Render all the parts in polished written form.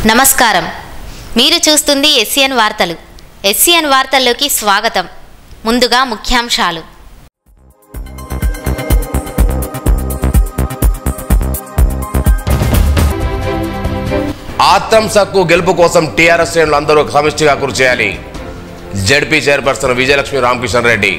నమస్కారం. మీరు చూస్తుంది SCN వార్తలు. SCN వార్తల్లోకి స్వాగతం. ముందుగా ముఖ్యాంశాలు. ఆత్రం సక్కు గెలుపు కోసం టీఆర్ఎస్ శ్రేణులు అందరూ సమిష్టిగా కృషి చేయాలి. ZP chairperson Vijayalakshmi Ramakishan Reddy.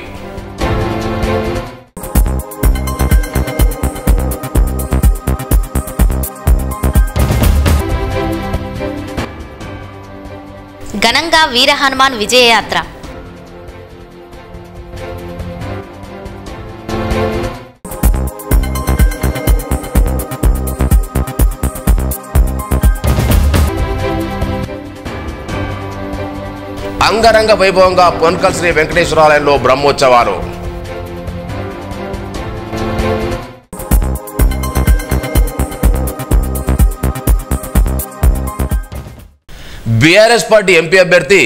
ఘనంగా వీర హనుమాన్ విజయయాత్ర. అంగరంగ వైభవంగా పొన్కల్ శ్రీ వెంకటేశ్వరాలయంలో బ్రహ్మోత్సవాలు. బీఆర్ఎస్ పార్టీ ఎంపీ అభ్యర్థి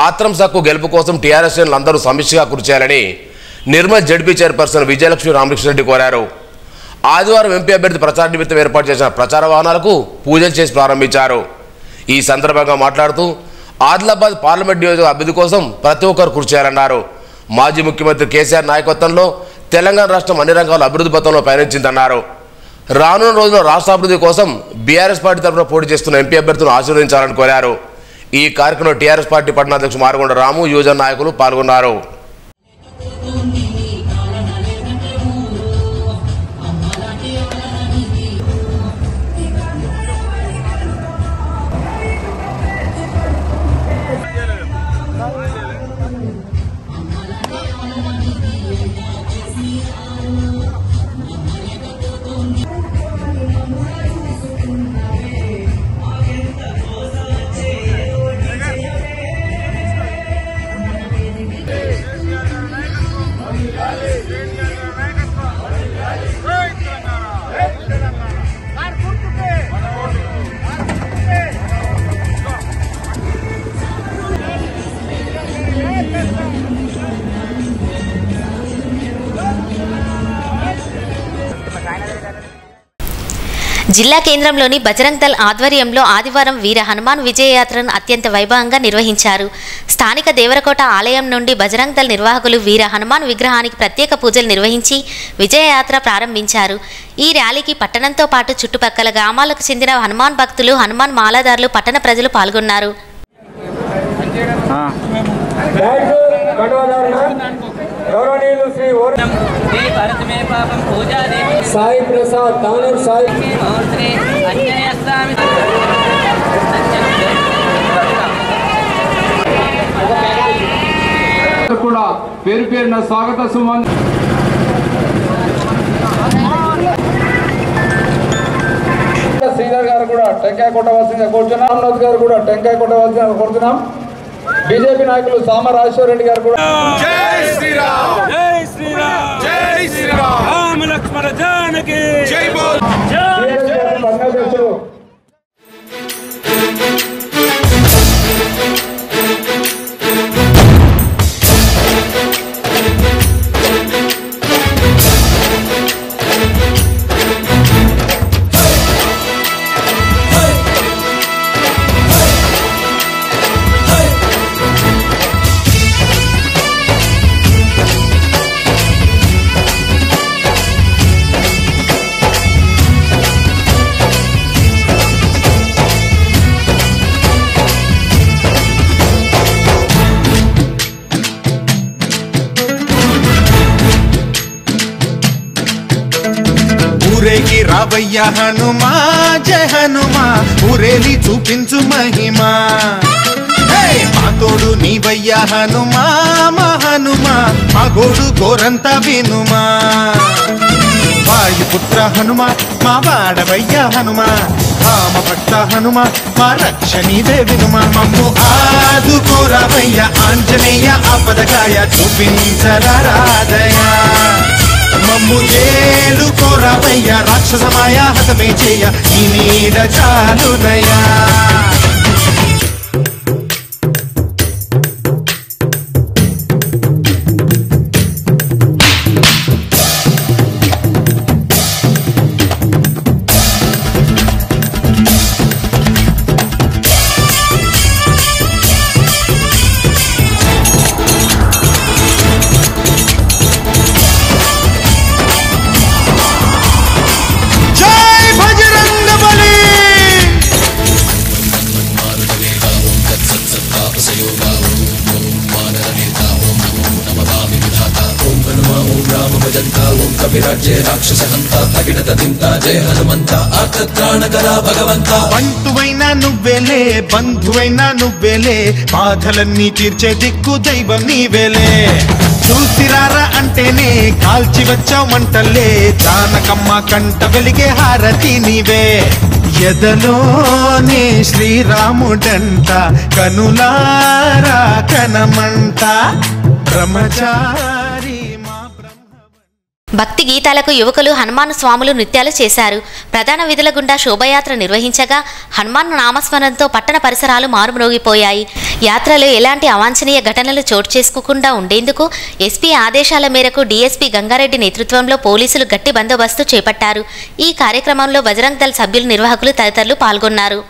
ఆత్రం సక్కు గెలుపు కోసం టీఆర్ఎస్ శ్రేణులు అందరూ సమిష్టిగా కృషి చేయాలని నిర్మల్ జడ్పీ చైర్పర్సన్ విజయలక్ష్మి రామకృష్ణ రెడ్డి కోరారు. ఆదివారం ఎంపీ అభ్యర్థి ప్రచార నిమిత్తం ఏర్పాటు చేసిన ప్రచార వాహనాలకు పూజలు చేసి ప్రారంభించారు. ఈ సందర్భంగా మాట్లాడుతూ ఆదిలాబాద్ పార్లమెంట్ నియోజకవర్గ అభివృద్ధి కోసం ప్రతి ఒక్కరు కృషి చేయాలన్నారు. మాజీ ముఖ్యమంత్రి కేసీఆర్ నాయకత్వంలో తెలంగాణ రాష్ట్రం అన్ని రంగాల అభివృద్ధి పథంలో పయనించిందన్నారు. రానున్న రోజుల్లో రాష్ట్ర అభివృద్ధి కోసం బీఆర్ఎస్ పార్టీ తరఫున పోటీ చేస్తున్న ఎంపీ అభ్యర్థులను ఆశీర్వదించాలని కోరారు. ఈ కార్యక్రమంలో టీఆర్ఎస్ పార్టీ పట్టణాధ్యక్షుడు మారగొండ రాము, యువజన నాయకులు పాల్గొన్నారు. జిల్లా కేంద్రంలోని బజరంగ్ దళ్ ఆధ్వర్యంలో ఆదివారం వీర హనుమాన్ విజయయాత్రను అత్యంత వైభవంగా నిర్వహించారు. స్థానిక దేవరకోట ఆలయం నుండి బజరంగ్ దళ్ నిర్వాహకులు వీర హనుమాన్ విగ్రహానికి ప్రత్యేక పూజలు నిర్వహించి విజయయాత్ర ప్రారంభించారు. ఈ ర్యాలీకి పట్టణంతో పాటు చుట్టుపక్కల గ్రామాలకు చెందిన హనుమాన్ భక్తులు, హనుమాన్ మాలాదారులు, పట్టణ ప్రజలు పాల్గొన్నారు. సాయి ప్రసాద్ తానూర్ సాయి కూడా పేరు పేరున స్వాగత సుమన్. శ్రీధర్ గారు కూడా టెంకాయ కొట్టవలసిందిగా కోరుతున్నాం. రామ్నాథ్ గారు కూడా టెంకాయ కొట్టవలసిందిగా కోరుతున్నాం. బీజేపీ నాయకులు సామ రాజేశ్వర రెడ్డి గారు కూడా జై శ్రీరామ్, జై శ్రీరామ్, జై శ్రీరామ్, రామ లక్ష్మణ జానకి జై బోల్. అధ్యక్షులు ఊరేగి రావయ్య హనుమా, జయ హనుమా, ఊరేలి చూపించు మహిమా. మా తోడు నీవయ్య హనుమా, మా హనుమా, మా గోడు గోరంత వినుమా. వాయుపుత్ర హనుమా, మా వాడవయ్య హనుమా, రామ భక్త హనుమా, మా రక్షణీదే వినుమా. మమ్ము ఆదుకోరావయ్య ఆంజనేయ, ఆపదగాయ చూపించరాదయ. మమ్ము ఏలు కోరావయ్య రాక్షసమాయ, హతమే చేయ ఈ నీడ చాలునయా. బంటువైనా నువ్వేలే బంధువైనా నువ్వేలే బాధలన్నీ తీర్చే దిక్కు దైవం నీవేలే చూసిరారా అంటేనే కాల్చి వచ్చావు మంటలే జానకమ్మ కంట వెలిగే హారతి నీవే ఎదలోనే శ్రీరాముడంట కనులారా కనమంట బ్రహ్మచారి మా భక్తి గీతాలకు యువకులు హనుమాన్ స్వాములు నృత్యాలు చేశారు. ప్రధాన విధుల గుండా శోభయాత్ర నిర్వహించగా హనుమాన్ నామస్మరణతో పట్టణ పరిసరాలు మారుమ్రోగిపోయాయి. యాత్రలో ఎలాంటి అవాంఛనీయ ఘటనలు చోటు చేసుకోకుండా ఉండేందుకు ఎస్పీ ఆదేశాల మేరకు డీఎస్పీ గంగారెడ్డి నేతృత్వంలో పోలీసులు గట్టి బందోబస్తు చేపట్టారు. ఈ కార్యక్రమంలో బజరంగ్ దళ్ సభ్యులు, నిర్వాహకులు తదితరులు పాల్గొన్నారు.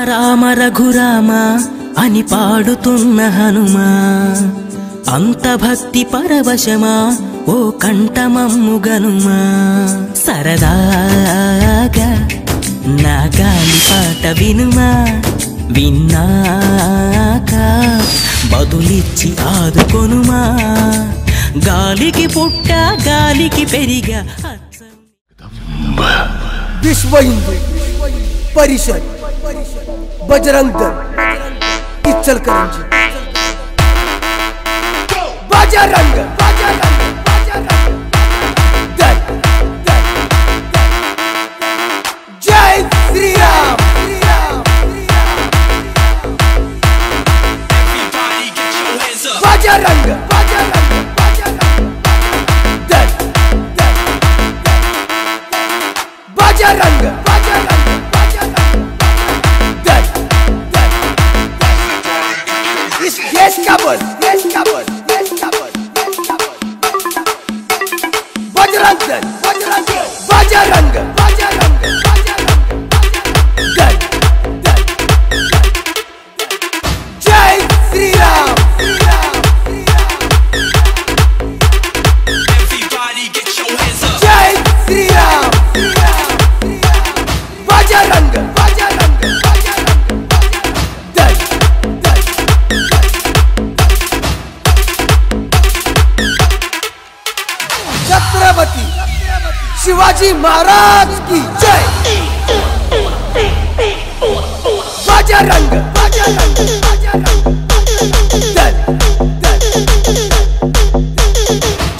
రామ రఘురామ అని పాడుతున్న హనుమా అంత భక్తి పరవశమా ఓ కంఠమమ్ము గనుమా సరదాగా నా గాలి పాట వినుమా విన్నాక బదులిచ్చి ఆదుకొనుమా గాలికి పుట్ట గాలికి పెరిగా विश्व हिंदू परिषद बजरंग दल इचलकरंजी बजरंग दल जय श्री राम बजरंग दल बजरंग इस देश का बोल बजरंग दल बजरंग दल जय श्री राम जय श्री राम बजरंग दल छत्रपति शिवाजी महाराज की जय बजरंग दल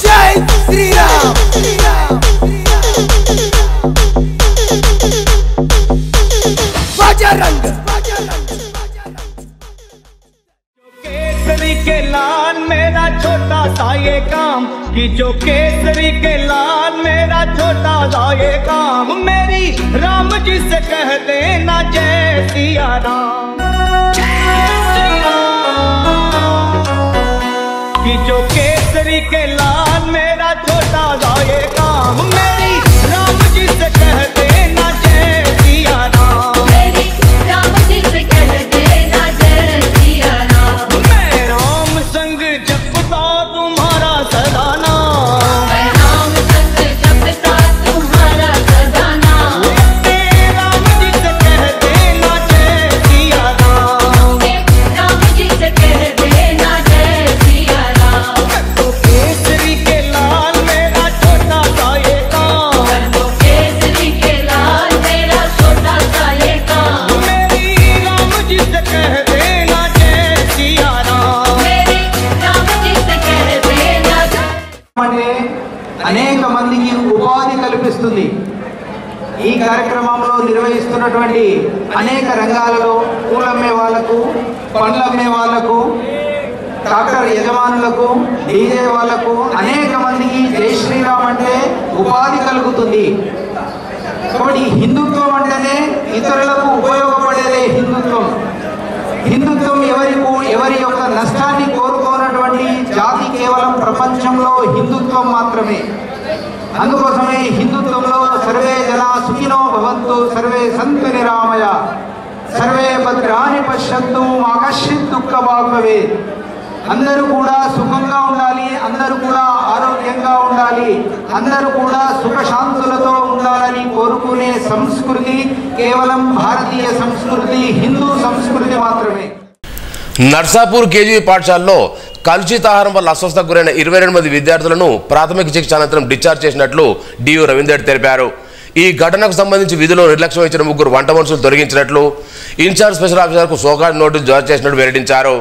जय श्री राम बजरंग केसरी के लाल मेरा छोटा सा ये काम कि जो केसरी के लाल मेरा छोटा सा ये काम मेरी राम जी से कह देना जय सिया राम कि जो केसरी के लाल मेरा छोटा सा ये काम मेरी राम जी से कह देना जय सिया राम मेरी राम जी से कह देना जय सिया राम मैं राम संग जपता तुम्हारा सदा नाम मैं राम संग जपता तुम्हारा सदा नाम राम जी से कह देना जय सिया राम राम जी से कह देना जय सिया राम तो केसरी के लाल मेरा छोटा सा ये काम तो केसरी के लाल मेरा छोटा सा ये काम मेरी राम जी से कह देना जय सिया राम मेरी राम जी से कह देना అంటే అనేక మందికి ఉపాధి కల్పిస్తుంది. ఈ కార్యక్రమంలో నిర్వహిస్తున్నటువంటి అనేక రంగాలలో పూలమ్మే వాళ్లకు, పండ్లమ్మే వాళ్లకు, ట్రాక్టర్ యజమానులకు, డీజే వాళ్లకు అనేక మందికి జై శ్రీరామ్ అంటే ఉపాధి కలుగుతుంది. కాబట్టి హిందుత్వం అంటేనే ఇతరులకు ఉపయోగపడేదే హిందూ హిందుత్వం. హిందుత్వం ఎవరి యొక్క నష్టాన్ని కోరుకోనటువంటి జాతి కేవలం ప్రపంచంలో హిందుత్వం మాత్రమే. అందుకోసమే హిందుత్వంలో సర్వే జనా సుఖినో భవంతు, సర్వే సంతు నిరామయ, సర్వే భద్రాని పశ్యంతు మా కశ్చిత్ దుఃఖభాగ్ భవేత్. అందరూ కూడా సుఖంగా ఉండాలి, అందరూ కూడా ఆరోగ్యంగా ఉండాలి, అందరూ కూడా సుఖశాంతులతో ఉండాలని కోరుకునే సంస్కృతి కేవలం భారతీయ సంస్కృతి, హిందూ సంస్కృతి మాత్రమే. నర్సాపూర్ కేజీ పాఠశాలలో కలుషితాహారం వల్ల అస్వస్థకు గురైన 22 మంది విద్యార్థులను ప్రాథమిక శిక్ష అనంతరం డిశ్చార్జ్ చేసినట్లు డియు రవీందర్ తెలిపారు. ఈ ఘటనకు సంబంధించి విధులు నిర్లక్ష్యం వహించిన 3 వంట మనుషులు తొలగించినట్లు ఇన్ఛార్జ్ స్పెషల్ ఆఫీసర్కు సోకాజ్ నోటీసు జారీ చేసినట్టు వెల్లడించారు.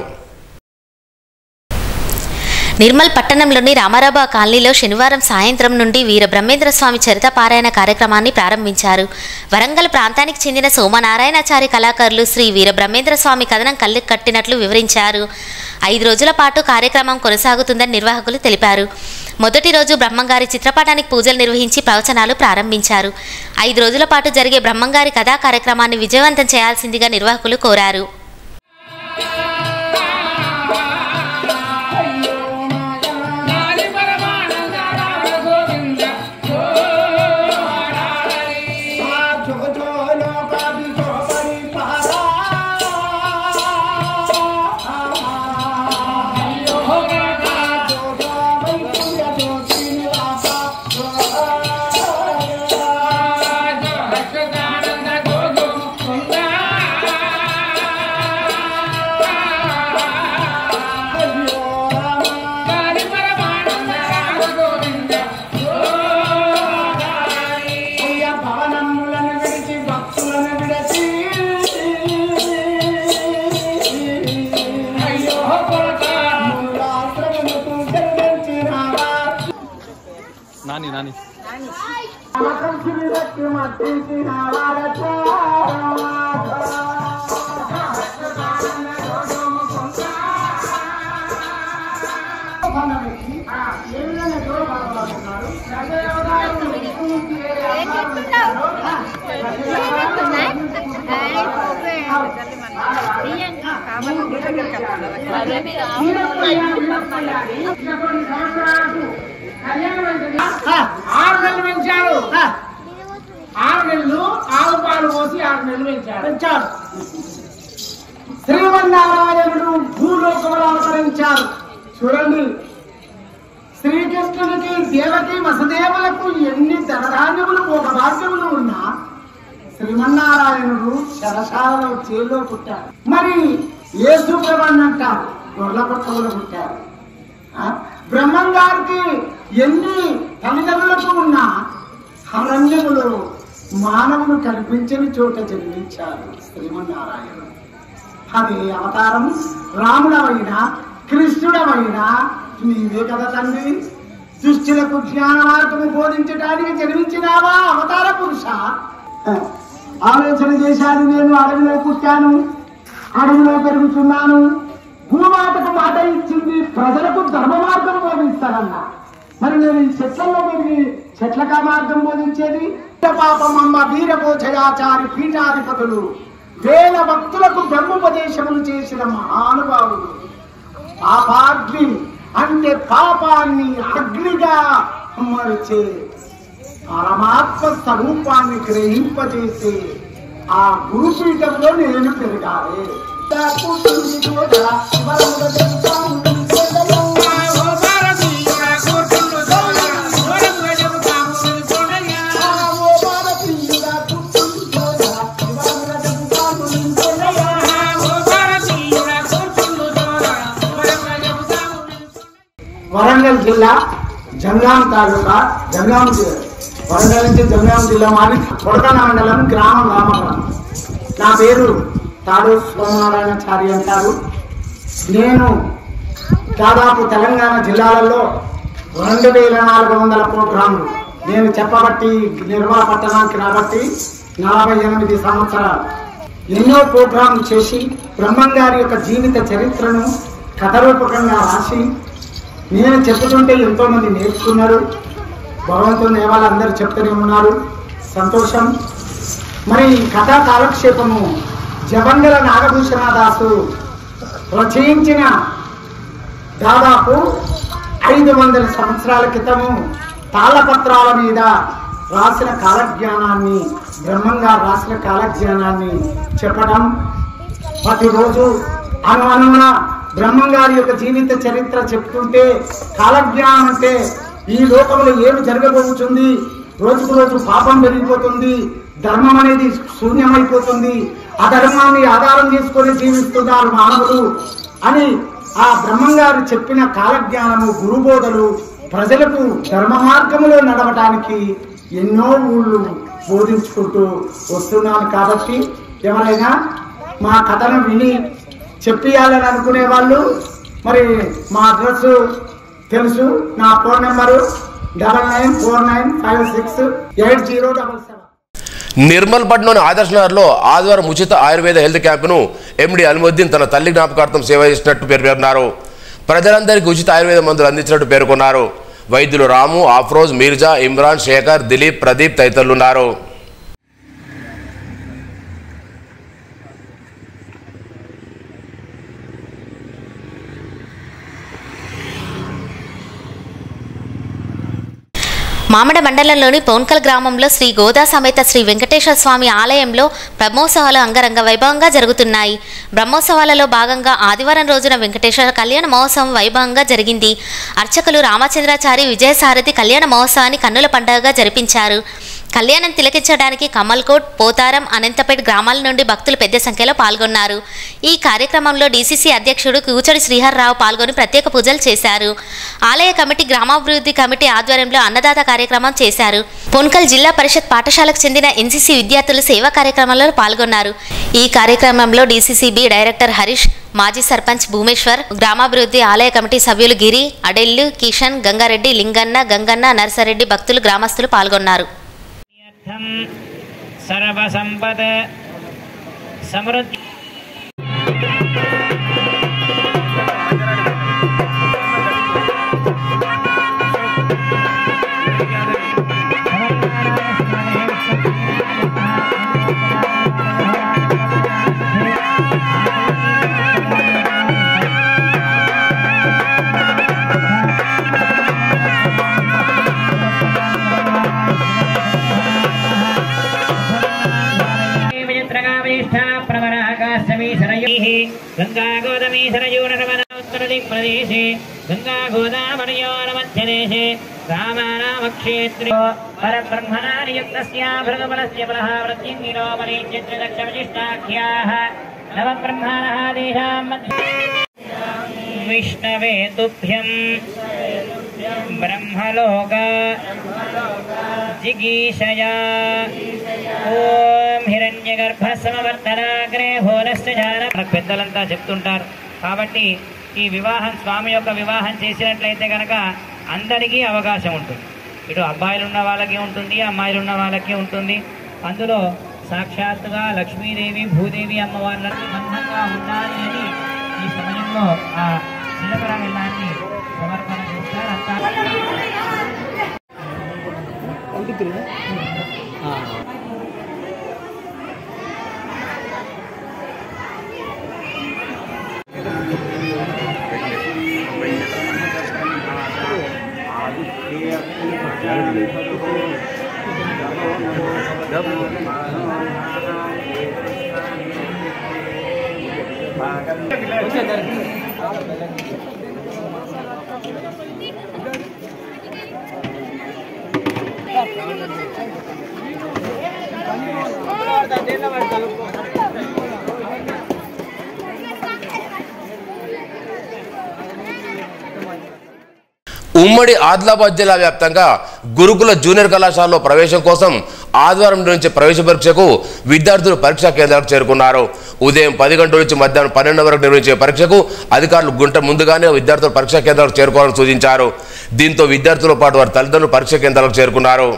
నిర్మల్ పట్టణంలోని రామారాబా కాలనీలో శనివారం సాయంత్రం నుండి వీర బ్రహ్మేంద్రస్వామి చరిత పారాయణ కార్యక్రమాన్ని ప్రారంభించారు. వరంగల్ ప్రాంతానికి చెందిన సోమనారాయణాచారి కళాకారులు శ్రీ వీర బ్రహ్మేంద్రస్వామి కథనం కళ్ళు కట్టినట్లు వివరించారు. 5 రోజుల పాటు కార్యక్రమం కొనసాగుతుందని నిర్వాహకులు తెలిపారు. మొదటి రోజు బ్రహ్మంగారి చిత్రపటానికి పూజలు నిర్వహించి ప్రవచనాలు ప్రారంభించారు. 5 రోజుల పాటు జరిగే బ్రహ్మంగారి కథా కార్యక్రమాన్ని విజయవంతం చేయాల్సిందిగా నిర్వాహకులు కోరారు. శ్రీమన్నారాయణుడు భూలోకములు అవతరించారు. చూడండి, శ్రీకృష్ణునికి దేవకి వసుదేవులకు ఎన్ని ధనధాన్యములు భోగభాగ్యములు ఉన్నా శ్రీమన్నారాయణుడు శరశాలలో చేలో పుట్టారు. మరి యేసు ప్రభు అంటారు గొర్రెపట్టలో పుట్టారు. బ్రహ్మంగారికి ఎన్ని తల్లిదండ్రులకు ఉన్నా అరణ్యములో మానవులు కల్పించని చోట జన్మించారు శ్రీమన్నారాయణుడు. అది అవతారం రాముడవైనా కృష్ణుడవైనా నీవే కదా తండ్రి. దుష్టులకు జ్ఞాన మార్గము బోధించడానికి జన్మించినావా అవతార పురుష. ఆలోచన చేశాను, నేను అడవిలో పుట్టాను, అడవిలో పెరుగుతున్నాను, భూమాతకు మాట ఇచ్చింది ప్రజలకు ధర్మ మార్గం బోధిస్తానన్నా. మరి నేను ఈ చెట్లలో పెరిగి చెట్లకా మార్గం బోధించేది. పాపమమ్మ వీరభోజయాచారి పీఠాధిపతులు వేల భక్తులకు బ్రహ్మోపదేశములు చేసిన మహానుభావుడు. పాపాగ్ని అంటే పాపాన్ని అగ్నిగా మరిచే పరమాత్మ స్వరూపాన్ని గ్రహింపజేసే ఆ గురుపీఠంలో నేను పెరగాలి. వరంగల్ జిల్లా జంగాం తాలూకా వరంగల్ నుంచి జంగాం జిల్లా మాది కొడకన మండలం గ్రామం రామపురం. నా పేరు తాడు సోమనారాయణాచారి అంటారు. నేను దాదాపు తెలంగాణ జిల్లాలలో 2400 ప్రోగ్రాంలు నేను చెప్పబట్టి నిర్మల్ పట్టణానికి రాబట్టి 48 సంవత్సరాలు ఎన్నో ప్రోగ్రాంలు చేసి బ్రహ్మంగారి యొక్క జీవిత చరిత్రను కథరూపకంగా రాసి నేను చెప్పుతుంటే ఎంతో మంది నేర్చుకున్నారు. భగవంతుని వాళ్ళందరూ చెప్తూనే ఉన్నారు. సంతోషం. మరి కథా కాలక్షేపము జవంగల నాగభూషణదాసు రచయించిన దాదాపు 500 సంవత్సరాల క్రితము తాళపత్రాల మీద రాసిన కాలజ్ఞానాన్ని, బ్రహ్మంగారు రాసిన కాలజ్ఞానాన్ని చెప్పడం, ప్రతిరోజు అనుమానమున బ్రహ్మంగారి యొక్క జీవిత చరిత్ర చెప్తుంటే కాలజ్ఞానం అంటే ఈ లోకంలో ఏమి జరగబోతుంది, రోజుకు రోజు పాపం పెరిగిపోతుంది, ధర్మం అనేది శూన్యమైపోతుంది, అధర్మాన్ని ఆధారం చేసుకొని జీవిస్తున్నారు మానవులు అని ఆ బ్రహ్మంగారు చెప్పిన కాలజ్ఞానము, గురుబోధలు ప్రజలకు ధర్మ మార్గంలో నడవటానికి ఎన్నో ఊళ్ళు బోధించుకుంటూ వస్తున్నాను. కాబట్టి ఎవరైనా మా కథను విని చెప్పియాలని అనుకునే వాళ్ళు మరి మా అడ్రస్ తెలుసు. నా ఫోన్ నెంబరు 9949568077. నిర్మల్ పట్నంలోని ఆదర్శ్ నగర్లో ఆదివారం ఉచిత ఆయుర్వేద హెల్త్ క్యాంపును ఎండి అల్ముద్దీన్ తన తల్లి జ్ఞాపకార్థం సేవ చేసినట్టు పేర్కొన్నారు. ప్రజలందరికీ ఉచిత ఆయుర్వేద మందులు అందించినట్టు పేర్కొన్నారు. వైద్యులు రాము, ఆఫ్రోజ్, మీర్జా, ఇమ్రాన్, శేఖర్, దిలీప్, ప్రదీప్ తదితరులున్నారు. మామిడ మండలంలోని పౌన్కల్ గ్రామంలో శ్రీ గోదా సమేత శ్రీ వెంకటేశ్వర స్వామి ఆలయంలో బ్రహ్మోత్సవాలు అంగరంగ వైభవంగా జరుగుతున్నాయి. బ్రహ్మోత్సవాలలో భాగంగా ఆదివారం రోజున వెంకటేశ్వర కళ్యాణ మహోత్సవం వైభవంగా జరిగింది. అర్చకులు రామచంద్రాచారి విజయసారథి కళ్యాణ మహోత్సవాన్ని కన్నుల పండుగగా జరిపించారు. కళ్యాణం తిలకించడానికి కమల్కోట్, పోతారం, అనంతపేట్ గ్రామాల నుండి భక్తులు పెద్ద సంఖ్యలో పాల్గొన్నారు. ఈ కార్యక్రమంలో డీసీసీ అధ్యక్షుడు కూచడి శ్రీహర్రావు పాల్గొని ప్రత్యేక పూజలు చేశారు. ఆలయ కమిటీ, గ్రామాభివృద్ధి కమిటీ ఆధ్వర్యంలో అన్నదాత కార్యక్రమం చేశారు. పొన్కల్ జిల్లా పరిషత్ పాఠశాలకు చెందిన ఎన్సీసీ విద్యార్థులు సేవా కార్యక్రమంలో పాల్గొన్నారు. ఈ కార్యక్రమంలో డీసీసీబీ డైరెక్టర్ హరీష్, మాజీ సర్పంచ్ భూమేశ్వర్, గ్రామాభివృద్ధి ఆలయ కమిటీ సభ్యులు గిరి, అడెల్లు, కిషన్, గంగారెడ్డి, లింగన్న, గంగన్న, నర్సారెడ్డి, భక్తులు, గ్రామస్తులు పాల్గొన్నారు. సర్వసంపద సమృద్ధి गंगा गोदमी सरयूरमनोत्तरदिक्प्रदेशे गंगा गोदावरयोरमध्यदेशे रामानामक्षेत्रे परब्रह्मणा नियुक्तस्य भृगबलस्य बलः प्रत्यङ्गिनो बलिचित्रदक्षविशिष्टाख्याः नवब्रह्मणः देशां विष्णवे तुभ्यं ब्रह्मलोक जिगीषया ఓం హిరణ్యగర్భ సమవర్తనాగ్రే హోరస్య జాన. మనకు పెద్దలంతా చెప్తుంటారు. కాబట్టి ఈ వివాహం, స్వామి యొక్క వివాహం చేసినట్లయితే కనుక అందరికీ అవకాశం ఉంటుంది. ఇటు అబ్బాయిలు ఉన్న వాళ్ళకి ఉంటుంది, అమ్మాయిలు ఉన్న వాళ్ళకి ఉంటుంది. అందులో సాక్షాత్తుగా లక్ష్మీదేవి, భూదేవి అమ్మవార్లకి బంధంగా ఉండాలి అని ఈ సమయంలో ఆ చిలకర వెళ్ళాన్ని సమర్పణ చేస్తారు. అంతా ఉమ్మడి ఆదిలాబాద్ జిల్లా వ్యాప్తంగా గురుకుల జూనియర్ కళాశాలలో ప్రవేశం కోసం ఆదివారం నుంచి ప్రవేశ పరీక్షకు విద్యార్థులు పరీక్షా కేంద్రాలకు చేరుకున్నారు. ఉదయం 10 గంటల నుంచి మధ్యాహ్నం 12 వరకు నిర్వహించే పరీక్షకు అధికారులు గంట ముందుగానే విద్యార్థులు పరీక్షా కేంద్రాలకు చేరుకోవాలని సూచించారు. దీంతో విద్యార్థులతో పాటు వారి తల్లిదండ్రులు పరీక్షా కేంద్రాలకు చేరుకున్నారు.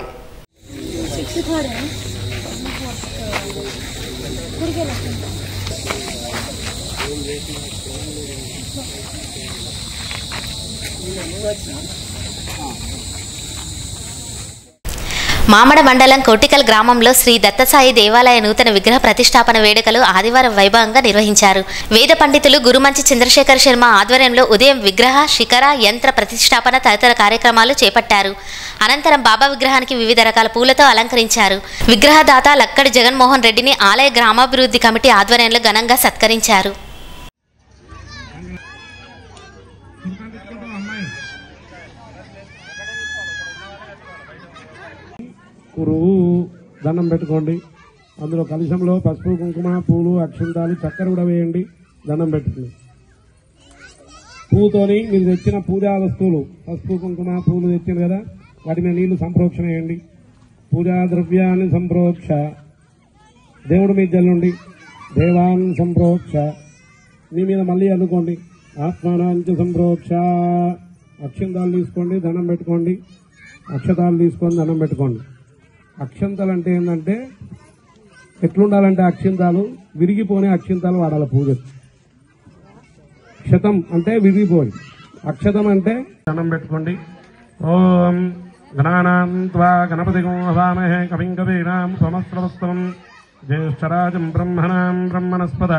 మామడ మండలం కోటికల్ గ్రామంలో శ్రీ దత్తసాయి దేవాలయ నూతన విగ్రహ ప్రతిష్టాపన వేడుకలు ఆదివారం వైభవంగా నిర్వహించారు. వేద పండితులు గురుమంచి చంద్రశేఖర్ శర్మ ఆధ్వర్యంలో ఉదయం విగ్రహ, శిఖర, యంత్ర ప్రతిష్టాపన తదితర కార్యక్రమాలు చేపట్టారు. అనంతరం బాబా విగ్రహానికి వివిధ రకాల పూలతో అలంకరించారు. విగ్రహదాత లక్కడి జగన్మోహన్ రెడ్డిని ఆలయ గ్రామాభివృద్ధి కమిటీ ఆధ్వర్యంలో ఘనంగా సత్కరించారు. దండం పెట్టుకోండి. అందులో కలశంలో పసుపు, కుంకుమ, పూలు, అక్షింతాలు, చక్కెర కూడా వేయండి. దండం పెట్టుకుని పువ్వుతోని మీరు తెచ్చిన పూజా వస్తువులు, పసుపు, కుంకుమ, పూలు తెచ్చారు కదా, వాటి మీద నీళ్లు సంప్రోక్షణ వేయండి. పూజా ద్రవ్యాన్ని సంప్రోక్ష, దేవుడి మీద జల్లుండి. దేవాన్ సంప్రోక్ష, మీ మీద మళ్ళీ అనుకోండి. ఆత్మానాంచ సంప్రోక్ష, అక్షింతాలు తీసుకోండి, దండం పెట్టుకోండి. అక్షతాలు తీసుకొని దండం పెట్టుకోండి. అక్షంతాలు అంటే ఏంటంటే ఎట్లుండాలంటే అక్షింతాలు విరిగిపోనే అక్షింతాలు వాడాలి పూజ. క్షతం అంటే విరిగిపోయి, అక్షతం అంటే దండం పెట్టుకోండి. ఓం గణానాం త్వా గణపతిగం హవామహే కవిం కవీనాం సమస్రవస్తవం జ్యేష్ఠరాజం బ్రహ్మణాం బ్రహ్మణస్పద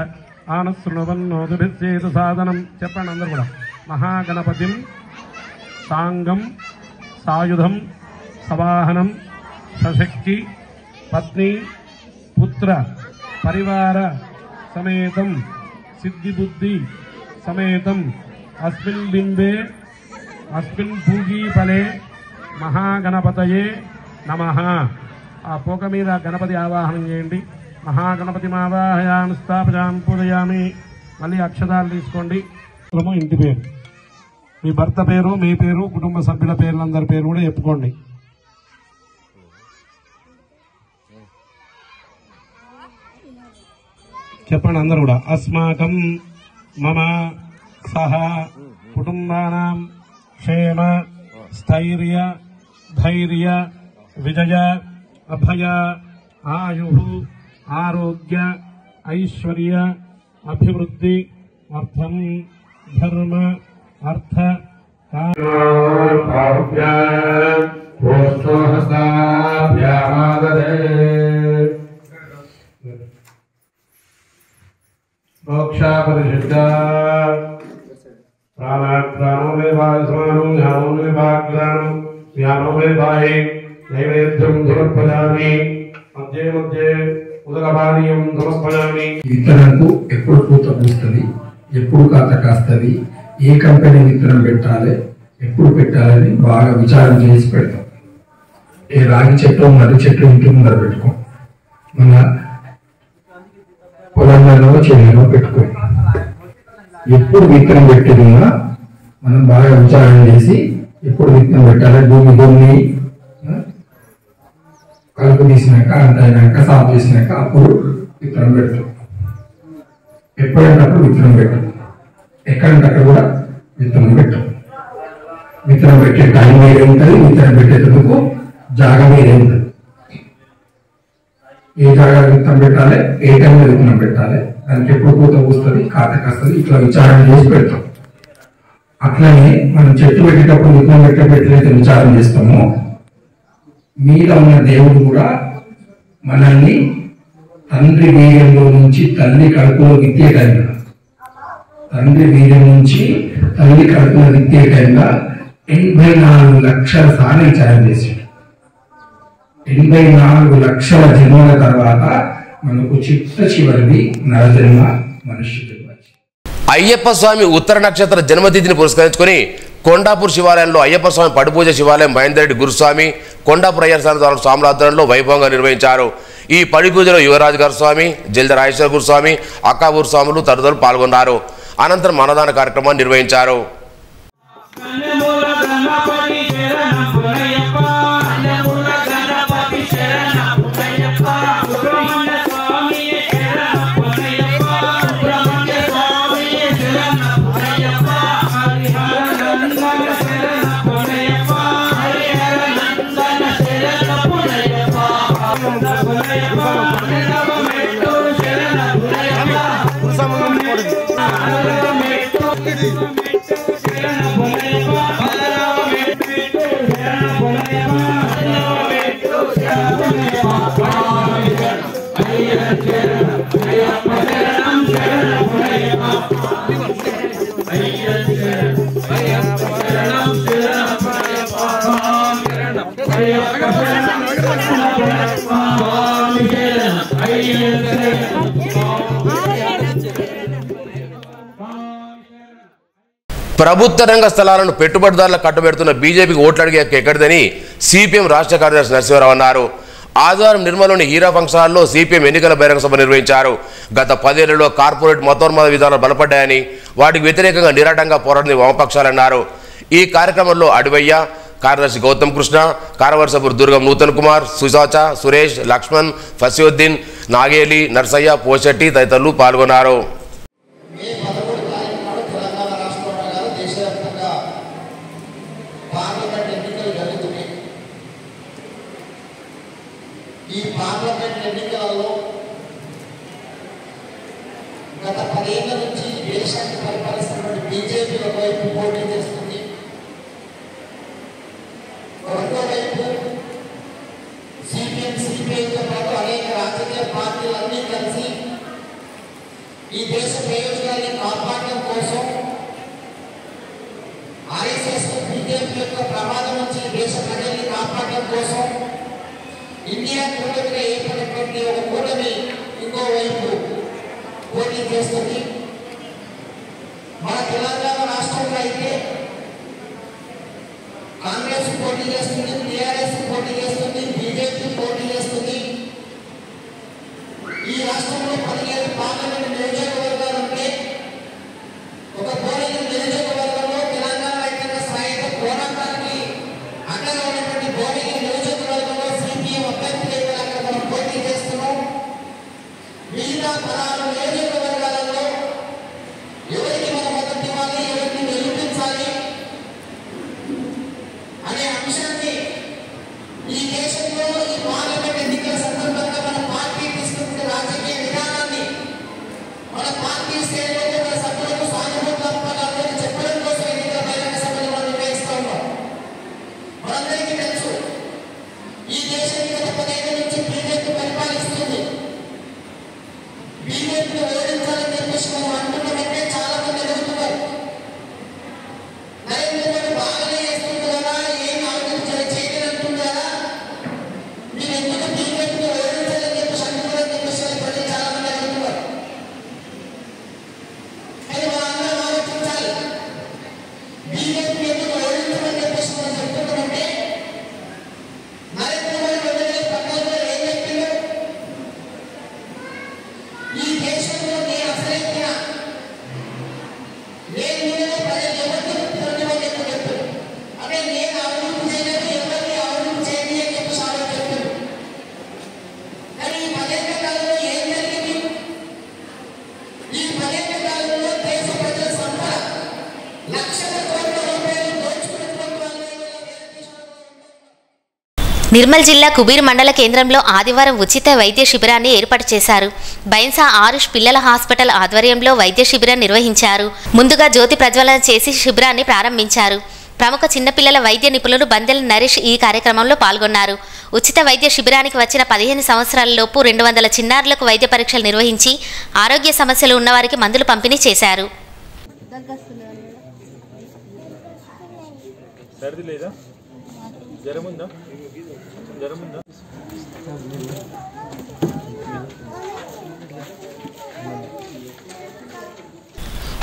ఆనశృణవన్నోదిభిశ్చేత సాధనం. చెప్పండి అందరు కూడా. మహాగణపతిం సాంగం సాయుధం సవాహనం సశక్తి పత్ని పుత్ర పరివార సమేతం సిద్ధిబుద్ధి సమేతం అస్మిన్ బింబే అస్మిన్ భూగీఫలే మహాగణపతయే నమః. ఆ పోక మీద గణపతి ఆవాహనం చేయండి. మహాగణపతి ఆవాహయామి స్థాపయామి పూజయామి. మళ్ళీ అక్షరాలు తీసుకోండి. ఇంటి పేరు, మీ భర్త పేరు, మీ పేరు, కుటుంబ సభ్యుల పేర్లు, అందరి పేరు కూడా చెప్పుకోండి. చెప్పండి అందరు కూడా. అస్మాకం మమ సహ కుటుంబానాం క్షేమ స్థైర్య ధైర్య విజయ అభయ ఆయు ఆరోగ్య ఐశ్వర్య అభివృద్ధి అర్థం ధర్మ అర్థ మోక్షా పరిశుద్ధ ప్రాణాత్మానో విభాయ సమానం జ్ఞానో విభాగ్రానం జ్ఞానో విభాయ నైవేద్యం సమర్పయామి. మధ్య మధ్య ఉదకపానీయం సమర్పయామి. విత్తనంకు ఎప్పుడు పూత పూస్తుంది, ఎప్పుడు కాత కాస్తుంది, ఏ కంపెనీ విత్తనం పెట్టాలి, ఎప్పుడు పెట్టాలని బాగా విచారం చేసి పెడతాం. ఏ రాగి చెట్టు, మర్రి చెట్టు ఇంటి ముందర పెట్టుకోం, మన పొలంలో చెరువులో పెట్టుకో. ఎప్పుడు విత్తనం పెట్టినా మనం బాగా విచారణ చేసి ఎప్పుడు విత్తనం పెట్టాలి. భూమి భూమి కలుపు తీసినాక, అంతైనాక, సాగు చేసినాక అప్పుడు విత్తనం పెడతాం. ఎప్పుడైనప్పుడు విత్తనం పెట్టాం, ఎక్కడంటే అక్కడ కూడా విత్తనం పెట్టాం. విత్తనం పెట్టే టైం వేరే ఉంటుంది, విత్తనం పెట్టేందుకు జాగా వేరే ఉంటుంది. ఏ జాగా విత్తనం పెట్టాలి, ఏ టైంలో విత్తనం పెట్టాలి, దానికి ఎప్పుడు పూత వస్తుంది, కాత కాస్తుంది, ఇట్లా విచారణ చేసి పెడతాం. అట్లనే మనం చెట్టు పెట్టేటప్పుడు విత్తనం పెట్టేటట్లయితే విచారం చేస్తామో, మీద ఉన్న దేవుడు కూడా మనల్ని తండ్రి వీర్యంలో నుంచి తల్లి కడుపులో విత్తే టైంలో, తండ్రి వీర్యం నుంచి తల్లి కడుపులో విత్తే టైంలో 84 లక్షల సార్లు విచారం చేశాడు. 84 లక్షల జన్మల తర్వాత మనకు చివరిది నరజన్మ మనుష్యుడు. అయ్యప్ప స్వామి ఉత్తర నక్షత్ర జన్మతిథిని పురస్కరించుకొని కొండాపూర్ శివాలయంలో అయ్యప్ప స్వామి పడిపూజ శివాలయం మహేందర్ రెడ్డి గురుస్వామి, కొండాపూర్ అయ్యర్ స్వామి ఆధ్వర్యంలో వైభవంగా నిర్వహించారు. ఈ పడి పూజలో యువరాజు గారు స్వామి, జల్ద రాజేశ్వర గురుస్వామి, అక్కాపూర్ స్వాములు తదితరులు పాల్గొన్నారు. అనంతరం అన్నదాన కార్యక్రమాన్ని నిర్వహించారు. ప్రభుత్వ రంగ స్థలాలను పెట్టుబడిదారులకు కట్టబెడుతున్న బీజేపీకి ఓట్లు అడిగే ఎక్కడిదని సిపిఎం రాష్ట్ర కార్యదర్శి నరసింహారావు అన్నారు. ఆదివారం నిర్మల్లోని హీరా ఫంక్షన్ హాల్లో సిపిఎం ఎన్నికల బహిరంగ సభ నిర్వహించారు. గత 10 ఏళ్లలో కార్పొరేట్ మతోన్మాద విధానాలు బలపడ్డాయని, వాటికి వ్యతిరేకంగా నిరాటంగా పోరాడిన వామపక్షాలన్నారు. ఈ కార్యక్రమంలో అడివయ్య, కార్యదర్శి గౌతమ్ కృష్ణ, కార్యవర్గ సభ్యులు దుర్గం నూతన్ కుమార్, సుజాత, సురేష్, లక్ష్మణ్, ఫసియుద్దీన్, నాగేలి, నర్సయ్య, పోషెట్టి తదితరులు పాల్గొన్నారు. ఈ పార్లమెంట్ ఎన్నికలలో గత 10 ఏళ్ల నుంచి దేశాన్ని పరిపాలిస్తున్నటువంటి బీజేపీ ఒకవైపు పోటీ చేస్తుంది, ఒకవైపు సిపిఎం సిపిఐతో పాటు అనేక రాజకీయ పార్టీలన్నీ కలిసి ఈ దేశ ప్రయోజనాన్ని కాపాడడం కోసం ఆర్ఎస్ఎస్ బీజేపీ యొక్క ప్రమాదం నుంచి దేశ ప్రజల్ని కాపాడడం కోసం ఇండియా కూటమిగా ఏర్పడినటువంటి ఒక కూటమి ఇంకోవైపు పోటీ చేస్తుంది. మన తెలంగాణ రాష్ట్రంలో అయితే కాంగ్రెస్ పోటీ చేస్తుంది, టీఆర్ఎస్ పోటీ చేస్తుంది, బీజేపీ పోటీ చేస్తుంది. ఈ రాష్ట్రంలో 17 పార్లమెంట్ నియోజకవర్గాలు ఉంటే ఒక పోలింగ్ నియోజకవర్గంలో తెలంగాణ రైతాంగ స్థాయిలో పోరాటానికి అడ్డగా ఉన్నటువంటి పోలింగ్ నియోజకవర్గంలో సిపిఎం అభ్యర్థులు అక్కడ మనం పోటీ చేస్తున్నాం. మిగతా 16 నియోజకవర్గాలలో ఎవరికి మన మద్దతు ఇవ్వాలి, ఎవరిని నిరూపించాలి అనే అంశాన్ని ఈ దేశంలో ఈ పార్లమెంట్ ఎన్నికల సందర్భంగా మన పార్టీ తీసుకుంటున్న రాజకీయ విధానాన్ని మన పార్టీ శ్రేణులకు మన సభ్యులకు సానుభూతాత్మకంగా చెప్పడం కోసం ఎన్నికల బహిరంగ సభలు మనం నిర్వహిస్తూ ఉన్నాం. మనందరికీ తెలుసు ఈ దేశాన్ని గత 10 ఏళ్ల నుంచి బీజేపీ పరిపాలిస్తుంది. బీజేపీని ఓడించాలని చెప్పేసి మనం అంటున్నామంటే చాలా మంది ఎదుగుతున్నారు. నరేంద్ర మోడీ బాగానే చేస్తుంది కదా, ఏం ఆలోచించాలి చేయగలంటుంది కదా, మీరు ఎందుకు బీజేపీని ఓడించాలని చెప్పేసి అంటున్నారని చెప్పేసి ప్రజలు చాలా మంది అడుగుతున్నారు. కానీ మనందరం ఆలోచించాలి, బీజేపీ ఎందుకు ఓడించమని చెప్పేసి మనం చెప్తున్నామంటే నరేంద్ర మోడీ 2014లో ఏం చెప్పిండు, ఈ దేశంలో నేను అసలైన నేను మీదనే ప్రజలు ఎవరిని తిరగమని చెప్పారు. అంటే నేను అభివృద్ధి చేయలేదు, ఎవరిని అభివృద్ధి చేయండి అని చెప్పేసి ఆవిడ చెప్పారు. కానీ ఈ 10 ఏళ్ల కాలంలో ఏం జరిగింది? ఈ 10 ఏళ్ల కాలంలో దేశ ప్రజల సంపద లక్షల కోట్ల రూపాయలు దోచుకున్నటువంటి వాళ్ళు నిర్మల్ జిల్లా కుబీర్ మండల కేంద్రంలో ఆదివారం ఉచిత వైద్య శిబిరాన్ని ఏర్పాటు చేశారు. బైన్సా ఆరుష్ పిల్లల హాస్పిటల్ ఆధ్వర్యంలో వైద్య శిబిరం నిర్వహించారు. ముందుగా జ్యోతి ప్రజ్వలన చేసి శిబిరాన్ని ప్రారంభించారు. ప్రముఖ చిన్నపిల్లల వైద్య నిపుణులు బందెల నరేష్ ఈ కార్యక్రమంలో పాల్గొన్నారు. ఉచిత వైద్య శిబిరానికి వచ్చిన 15 సంవత్సరాలలోపు 200 చిన్నారులకు వైద్య పరీక్షలు నిర్వహించి ఆరోగ్య సమస్యలు ఉన్నవారికి మందులు పంపిణీ చేశారు.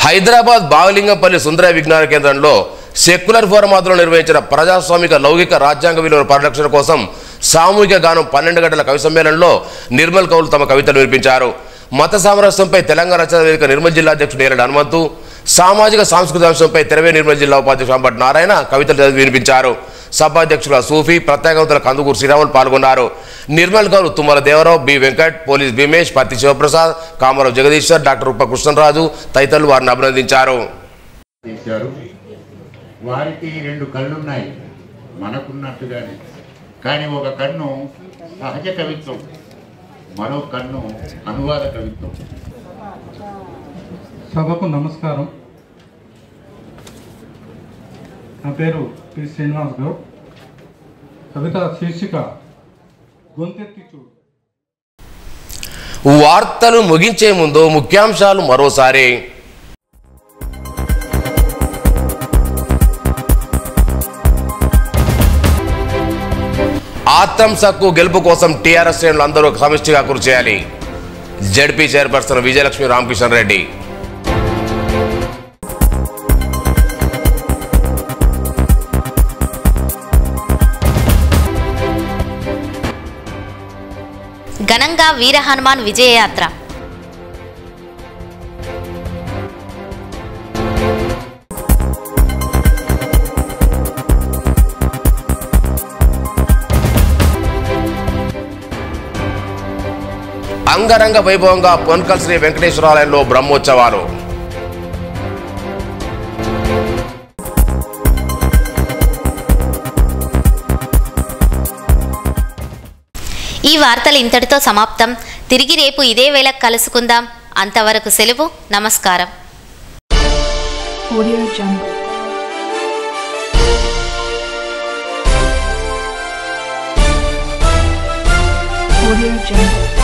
హైదరాబాద్ బావలింగంపల్లి సుందర విజ్ఞాన కేంద్రంలో సెక్యులర్ ఫోరం ఆధ్వర్యంలో నిర్వహించిన ప్రజాస్వామిక లౌకిక రాజ్యాంగ విలువల పరిరక్షణ కోసం సామూహిక గానం 12 గంటల కవి సమ్మేళనంలో నిర్మల్ కవులు తమ కవితలు వినిపించారు. మత సామరస్యంపై తెలంగాణ రచన వేదిక నిర్మల్ జిల్లా అధ్యక్షుడు నేరడు హనుమంతు, సామాజిక సాంస్కృతిక అంశంపై తెరవే నిర్మల్ జిల్లా ఉపాధ్యక్షుడు అంబటి నారాయణ కవితలు చదివి వినిపించారు. సభాధ్యక్షుల సూఫీ, ప్రత్యేక కవితల కందుకూరు శ్రీరాములు పాల్గొన్నారు. నిర్మల్ కవులు తుమ్మల దేవరావు, బి వెంకట్, పోలీస్ భీమేష్, పత్తి శివప్రసాద్, కామరావు జగదీశ్వర్, డాక్టర్ రూప కృష్ణరాజు తదితరులు వారిని అభినందించారు. వారికి 2 కళ్ళున్నాయి మనకున్నట్టుగానే, కానీ ఒక కన్ను సహజ కవిత్వం, మరో కన్ను అనువాద కవిత్వం. సభకు నమస్కారం. నా పేరు పి శ్రీనివాస్ గౌడ్. కవిత శీర్షిక గొంతెత్తి చూడు. వార్తలు ముగించే ముందు ముఖ్యాంశాలు మరోసారి. ఆత్రంసక్కు గెలుపు కోసం టీఆర్ఎస్ శ్రేణులు అందరూ సమిష్టిగా కృషి చేయాలి. ZP chairperson Vijayalakshmi Ramakishan Reddy. ఘనంగా వీర హనుమాన్ విజయయాత్ర. అంగరంగ వైభవంగా పొన్కల్ శ్రీ వెంకటేశ్వరాలయంలో బ్రహ్మోత్సవాలు. ఈ వార్తలు ఇంతటితో సమాప్తం. తిరిగి రేపు ఇదే వేళకు కలుసుకుందాం. అంతవరకు సెలవు. నమస్కారం. Audio Jungle. Audio Jungle.